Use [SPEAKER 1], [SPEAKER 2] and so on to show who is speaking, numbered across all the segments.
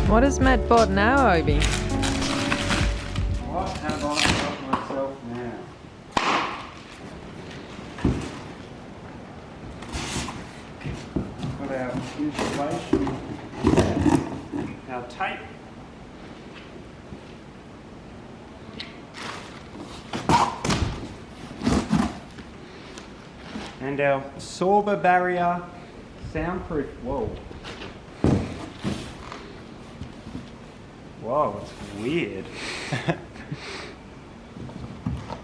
[SPEAKER 1] What has Matt bought now, Obi?
[SPEAKER 2] What have I got myself now? Got our insulation, our tape, and our sorber barrier soundproof wall. Whoa, it's weird.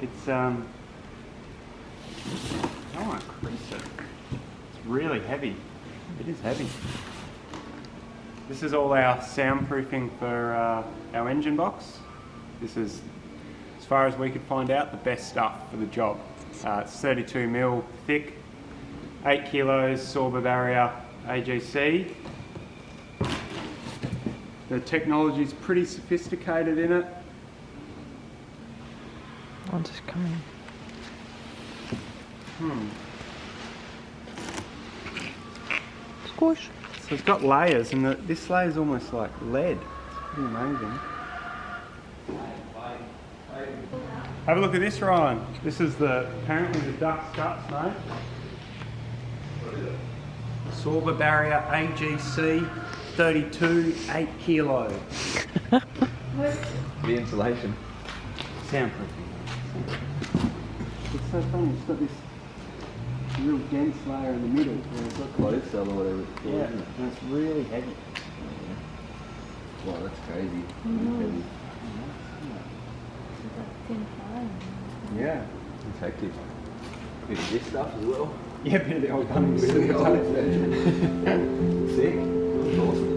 [SPEAKER 2] It's I don't want to crease it. It's really heavy. It is heavy. This is all our soundproofing for our engine box. This is, as far as we could find out, the best stuff for the job. It's 32mm thick, 8 kilos sorber barrier AGC. The technology is pretty sophisticated in it.
[SPEAKER 1] I'll just come in. Squish.
[SPEAKER 2] So it's got layers, and this layer is almost like lead. It's pretty amazing. Have a look at this, Ryan. This is apparently the Duck's Guts, mate. What is it? Sorber barrier AGC 32, 8 kilo.
[SPEAKER 3] The insulation.
[SPEAKER 2] Soundproofing. It's so funny, it's got this real dense layer in the middle.
[SPEAKER 3] Yeah, it's got clothes cell or whatever it's called,
[SPEAKER 2] Yeah,
[SPEAKER 3] isn't it?
[SPEAKER 2] and it's really heavy.
[SPEAKER 3] Wow, that's crazy. Heavy.
[SPEAKER 2] Yeah.
[SPEAKER 3] It's hectic. Bit of this stuff as well.
[SPEAKER 2] Yeah, bit of the old gun.
[SPEAKER 3] Sick. That's awesome.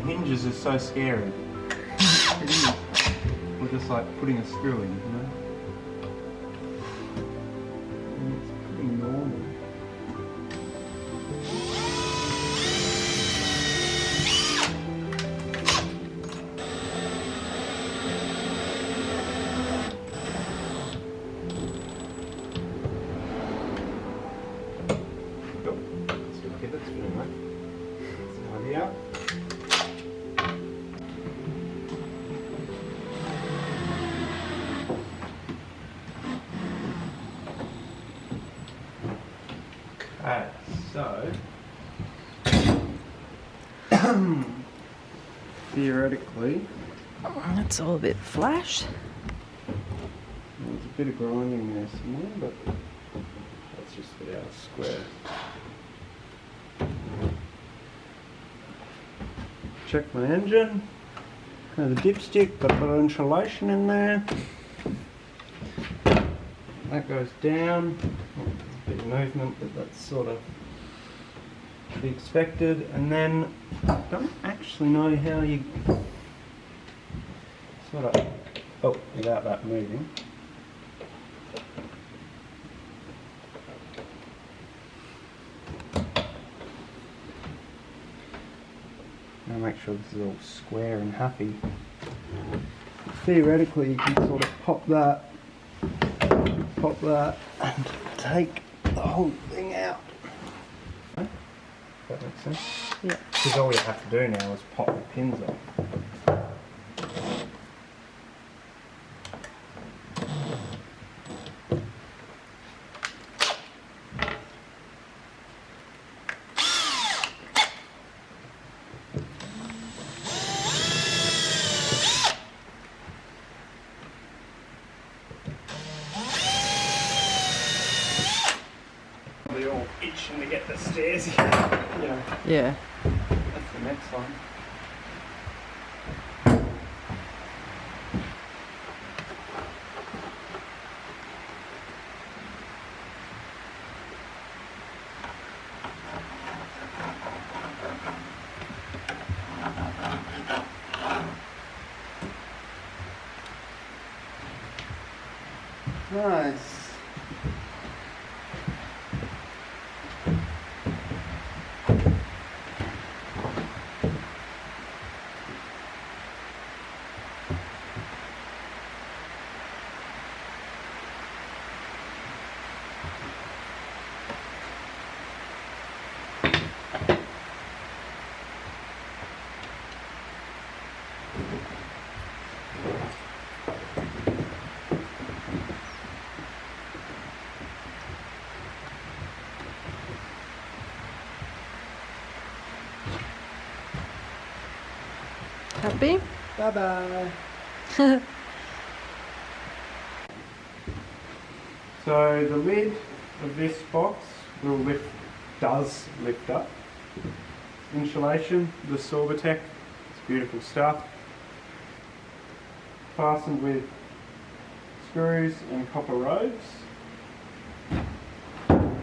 [SPEAKER 2] hinges is so scary. It is. We're just like putting a screw in, you know? And it's pretty normal. Okay, so theoretically,
[SPEAKER 1] That's all a bit flash.
[SPEAKER 2] there's a bit of grinding there somewhere, but that's just for our square. Check my engine. The dipstick, got a bit of insulation in there. That goes down. There's a bit of movement, but that's sort of to be expected. And then I don't actually know how you sort of, oh, without that moving. Now make sure this is all square and happy. Theoretically, you can sort of pop that, and take the whole thing out. That makes sense?
[SPEAKER 1] Yeah.
[SPEAKER 2] Because all you have to do now is pop the pins off. They're all itching to get the stairs here. Yeah.
[SPEAKER 1] Yeah.
[SPEAKER 2] That's the next one. Nice.
[SPEAKER 1] Happy?
[SPEAKER 2] Bye bye. So the lid of this box does lift up. Insulation, the Sorbatech, it's beautiful stuff. Fastened with screws and copper rods.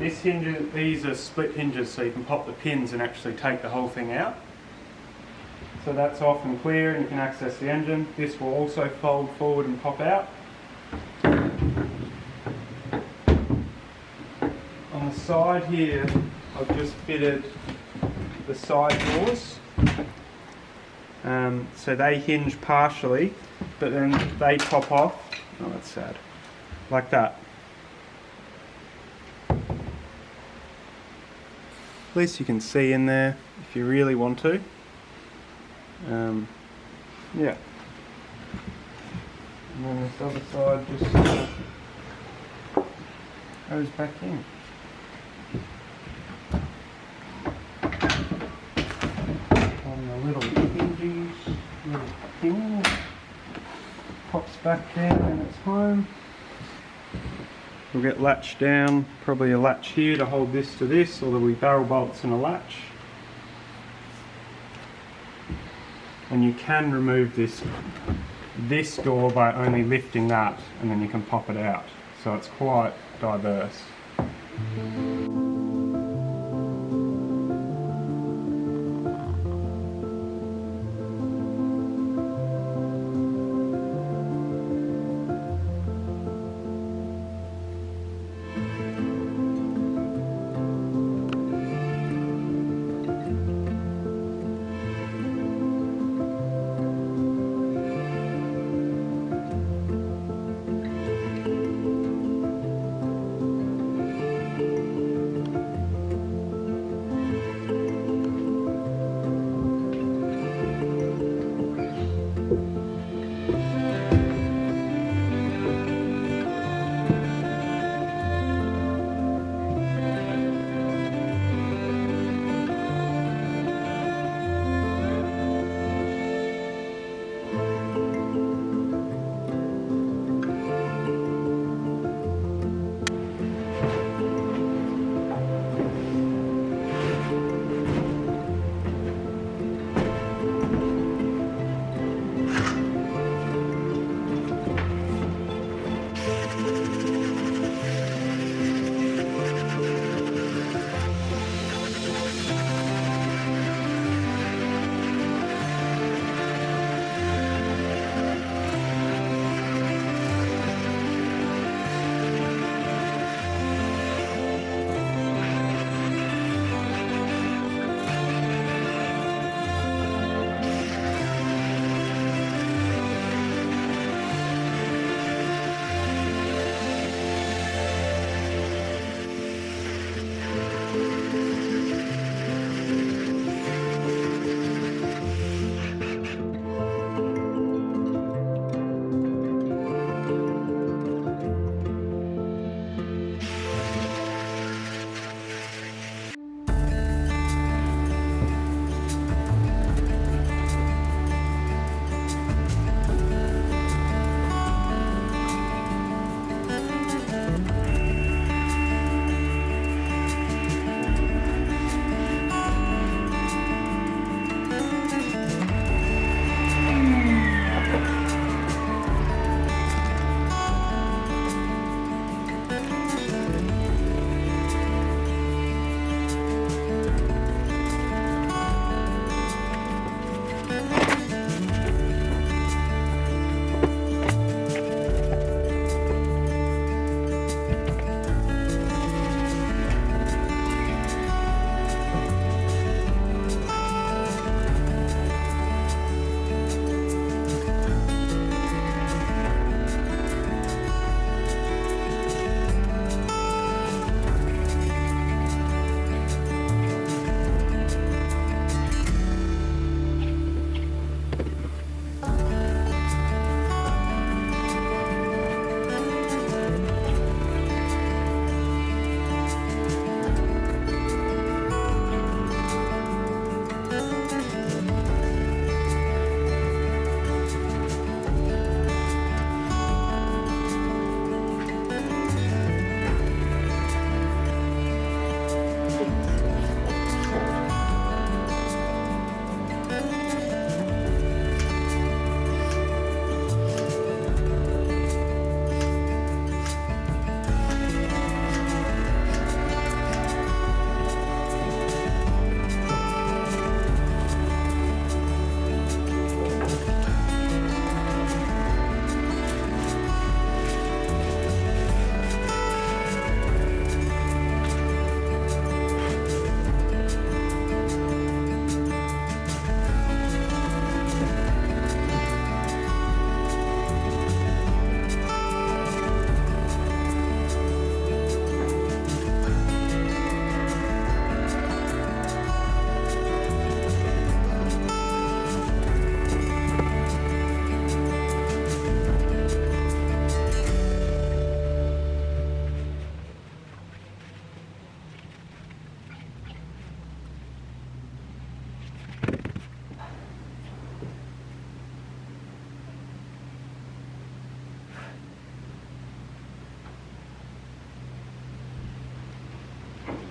[SPEAKER 2] These are split hinges, so you can pop the pins and actually take the whole thing out. So that's off and clear, and you can access the engine. This will also fold forward and pop out. On the side here, I've just fitted the side doors. So they hinge partially, but then they pop off. Oh, that's sad. Like that. At least you can see in there if you really want to. Yeah. And then this other side just goes back in. On the little hinges, little thing, pops back down and it's home. We'll get latched down, probably a latch here to hold this to this, or there'll be barrel bolts and a latch. And you can remove this door by only lifting that, and then you can pop it out. So it's quite diverse.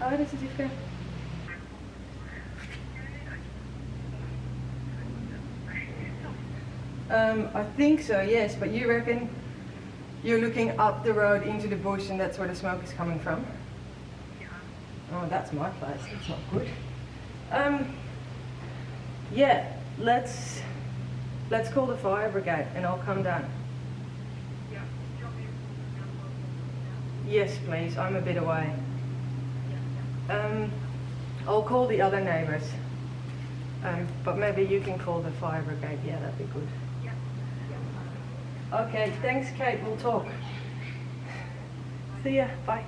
[SPEAKER 1] Hi, this is Iefke. I think so, yes, but you reckon you're looking up the road into the bush and that's where the smoke is coming from? Oh, that's my place, that's not good. Yeah, let's call the fire brigade and I'll come down. Yes, please, I'm a bit away. I'll call the other neighbours. But maybe you can call the fire brigade, yeah, that'd be good. Okay, thanks Kate, we'll talk. See ya, bye.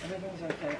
[SPEAKER 1] Everything's okay.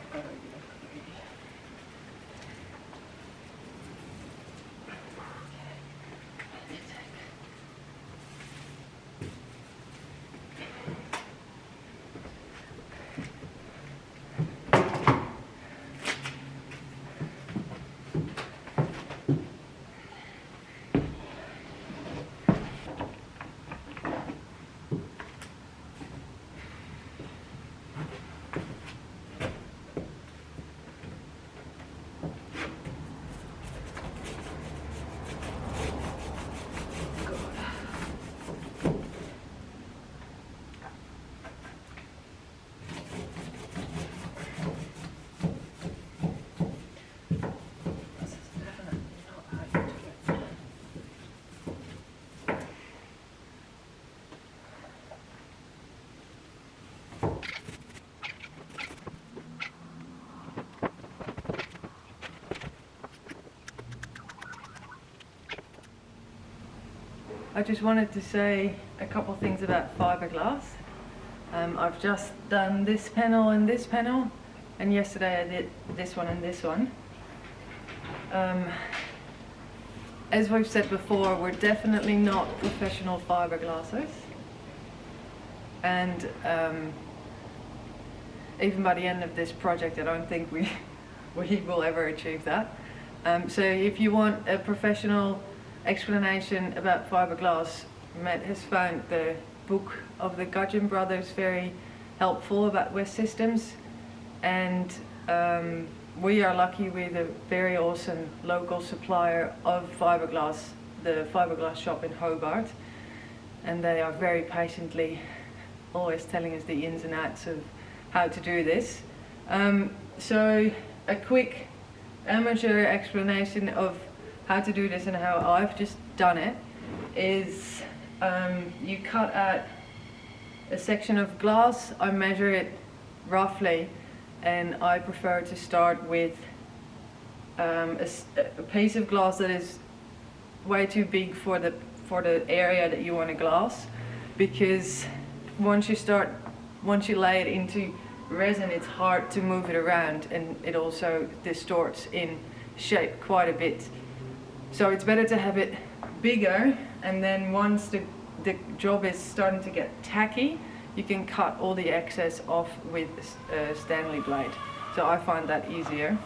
[SPEAKER 1] I just wanted to say a couple things about fiberglass. I've just done this panel, and yesterday I did this one and this one. As we've said before, we're definitely not professional fiberglassers, and even by the end of this project I don't think we will ever achieve that. So if you want a professional explanation about fiberglass, Matt has found the book of the Gudgeon brothers very helpful about West Systems, and we are lucky with a very awesome local supplier of fiberglass, the Fiberglass shop in Hobart, and they are very patiently always telling us the ins and outs of how to do this. So a quick amateur explanation of how to do this and how I've just done it is you cut out a section of glass. I measure it roughly, and I prefer to start with a piece of glass that is way too big for the area that you want to glass, because once you lay it into resin, it's hard to move it around, and it also distorts in shape quite a bit. So it's better to have it bigger, and then once the job is starting to get tacky, you can cut all the excess off with a Stanley blade. So I find that easier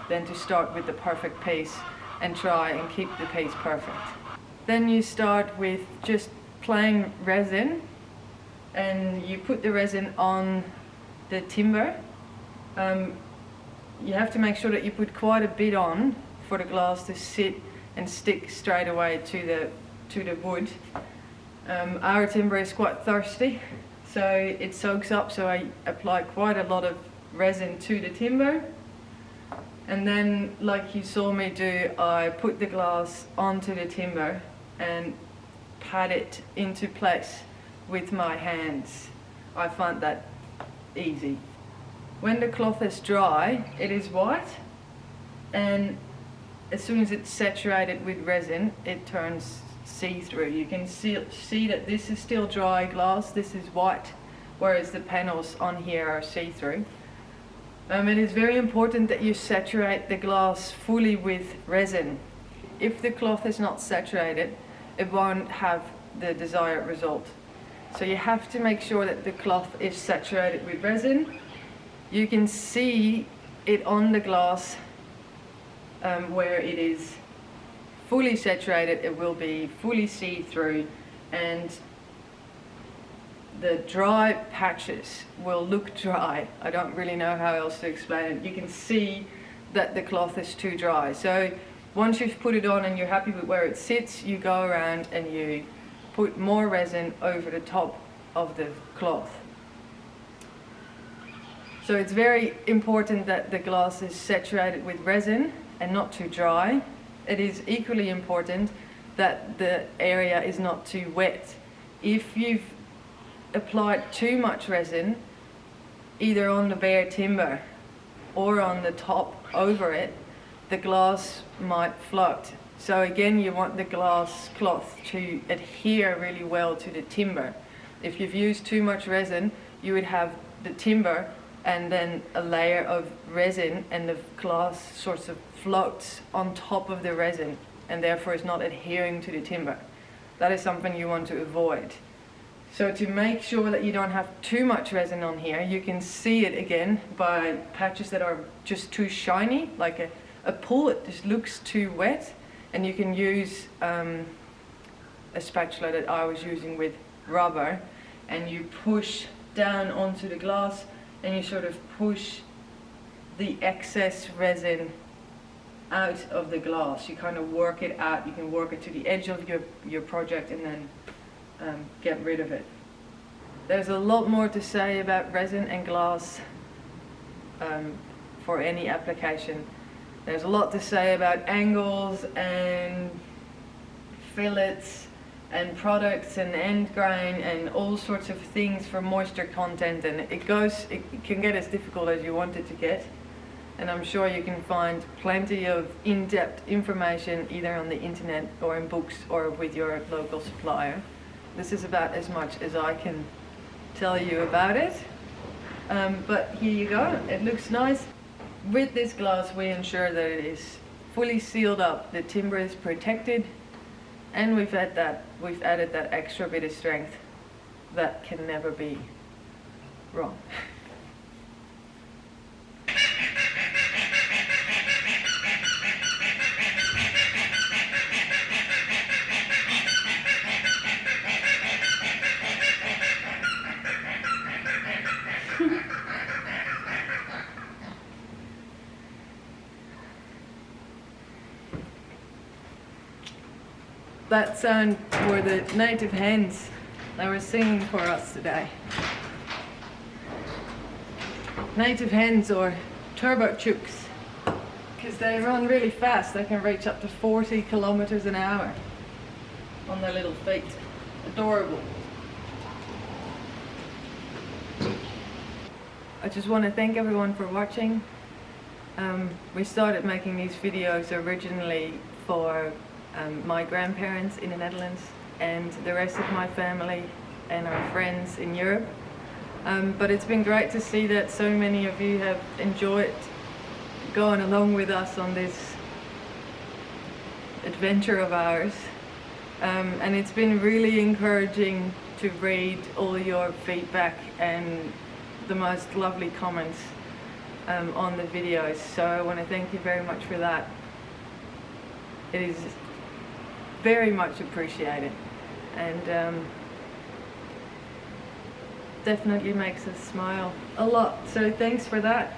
[SPEAKER 1] than to start with the perfect piece and try and keep the piece perfect. Then you start with just plain resin, and you put the resin on the timber. You have to make sure that you put quite a bit on for the glass to sit and stick straight away to the wood. Our timber is quite thirsty, so it soaks up, so I apply quite a lot of resin to the timber, and then, like you saw me do, I put the glass onto the timber and pat it into place with my hands. I find that easy. when the cloth is dry, it is white, and as soon as it's saturated with resin, it turns see-through. You can see that this is still dry glass, this is white, whereas the panels on here are see-through. It is very important that you saturate the glass fully with resin. If the cloth is not saturated, it won't have the desired result. So you have to make sure that the cloth is saturated with resin. You can see it on the glass where it is fully saturated, it will be fully see-through, and the dry patches will look dry. I don't really know how else to explain it. You can see that the cloth is too dry. So once you've put it on and you're happy with where it sits, you go around and you put more resin over the top of the cloth. So it's very important that the glass is saturated with resin and not too dry. It is equally important that the area is not too wet. If you've applied too much resin, either on the bare timber or on the top over it, the glass might float. So again, you want the glass cloth to adhere really well to the timber. If you've used too much resin, you would have the timber and then a layer of resin, and the glass sort of floats on top of the resin and therefore is not adhering to the timber. That is something you want to avoid. So to make sure that you don't have too much resin on here, you can see it again by patches that are just too shiny, like a pool that just looks too wet, and you can use a spatula that I was using with rubber, and you push down onto the glass and you sort of push the excess resin out of the glass. You kind of work it out. You can work it to the edge of your project and then get rid of it. There's a lot more to say about resin and glass for any application. There's a lot to say about angles and fillets and products and end grain and all sorts of things for moisture content, and it can get as difficult as you want it to get. And I'm sure you can find plenty of in-depth information either on the internet or in books or with your local supplier. This is about as much as I can tell you about it. But here you go, it looks nice. With this glass we ensure that it is fully sealed up, the timber is protected, and we've added that extra bit of strength that can never be wrong. That sound were the native hens. They were singing for us today. Native hens, or turbo chooks, because they run really fast. They can reach up to 40 kilometers an hour on their little feet. Adorable. I just want to thank everyone for watching. We started making these videos originally for my grandparents in the Netherlands and the rest of my family and our friends in Europe. But it's been great to see that so many of you have enjoyed going along with us on this adventure of ours. And it's been really encouraging to read all your feedback and the most lovely comments on the videos. So I want to thank you very much for that. It is very much appreciated, and definitely makes us smile a lot. So thanks for that.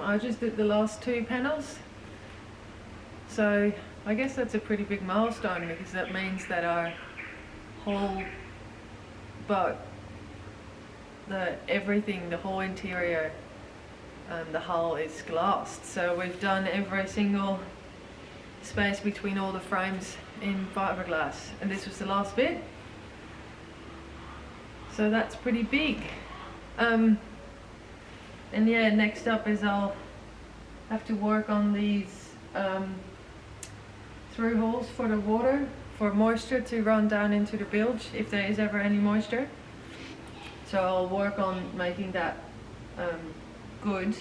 [SPEAKER 1] I just did the last 2 panels. So I guess that's a pretty big milestone, because that means that our whole boat, everything, the whole interior, the hull is glassed. So we've done every single space between all the frames in fiberglass, and this was the last bit. So that's pretty big. And yeah, next up is I'll have to work on these through holes for the water, for moisture to run down into the bilge if there is ever any moisture. So I'll work on making that good,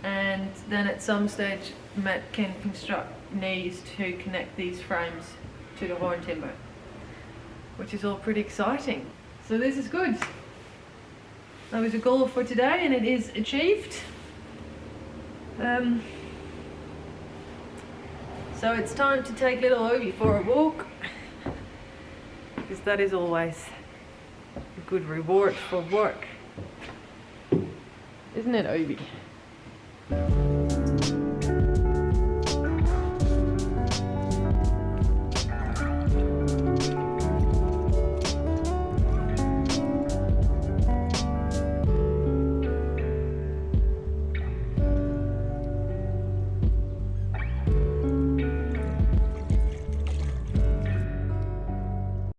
[SPEAKER 1] and then at some stage Matt can construct knees to connect these frames to the horn timber, which is all pretty exciting. So this is good. That was a goal for today, and it is achieved. So it's time to take little Obi for a walk, because that is always a good reward for work, isn't it, Obi?